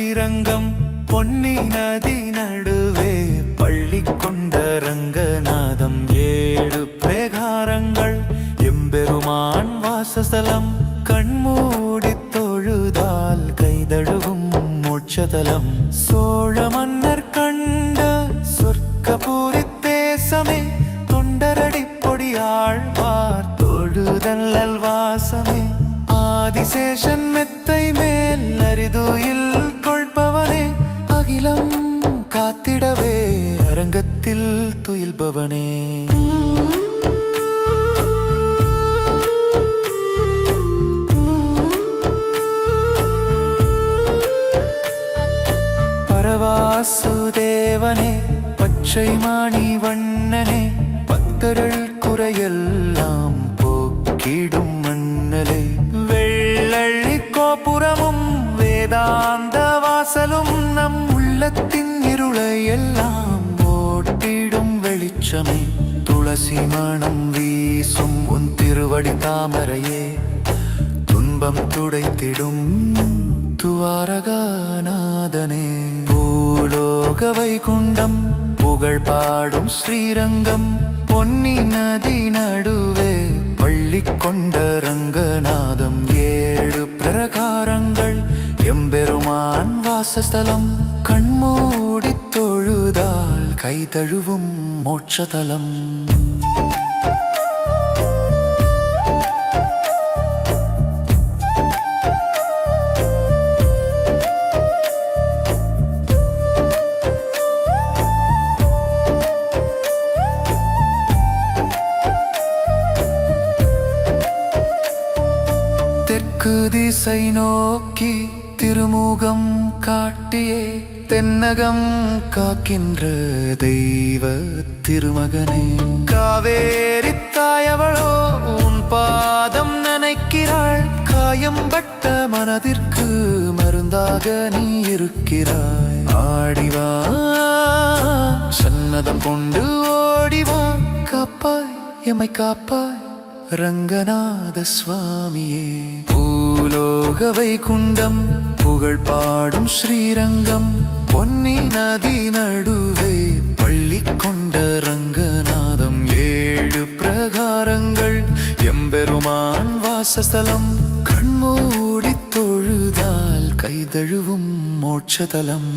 ஸ்ரீரங்கம் பொன்னி நதி நடுவே பள்ளி கொண்ட ரங்கநாதம் ஏழு பிரகாரங்கள் எம்பெருமான் வாசஸ்தலம் கண்மூடி தொழுதால் கைதழுவும் மோட்சதலம் சோழ மன்னர் கண்ட சொர்க்கபுரி தேசமே தொண்டரடி பொடியாழ்வார் தொழுதல் வாசமே ஆதிசேஷன் மெத்தை மேல் அரிதுயில் கொள்பவனே அகிலம் காத்திடவே அரங்கத்தில் துயில்பவனே பரவாசுதேவனே பச்சை மாணி வண்ணனே பக்தர்கள் குறையெல்லாம் போக்கிடும் மன்னலே வெள்ளள்ளி கோபுரமும் வேதாந்த வாசலும் நம் உள்ளத்தின் இருளை எல்லாம் ஓட்டிடும் வெளிச்சமே துளசி மணம் வீசும் உன் திருவடி தாமரையே துன்பம் துடைத்திடும் துவாரகாநாதனே பூலோக வைகுண்டம் புகழ் பாடும் ஸ்ரீரங்கம் பொன்னி நதி நடுவே பள்ளி கொண்ட ரங்கநாதம் ஏழு பிரகாரங்கள் எம்பெருமான் வாசஸ்தலம் கண்மூடி தொழுதால் கைதழுவும் மோட்சதலம் தெற்கு திசை நோக்கி திருமுகம் காட்டியே தென்னகம் காக்கின்ற தெய்வ திருமகனே காவேரி தாயவளோ உன் பாதம் நினைக்கிறாள் காயம்பட்ட மனதிற்கு மருந்தாக நீ இருக்கிறாய் ஆடிவா சன்னதம் கொண்டு ஓடிவா காப்பாய் எமை காப்பாய் ரங்கநாத சுவாமியே பூலோக வைகுண்டம் புகழ் பாடும் ஸ்ரீரங்கம் பொன்னி நதி நடுவே பள்ளி கொண்ட ரங்கநாதம் ஏழு பிரகாரங்கள் எம்பெருமான் வாசஸ்தலம் கண்மூடி தொழுதால் கைதழுவும் மோட்சதலம்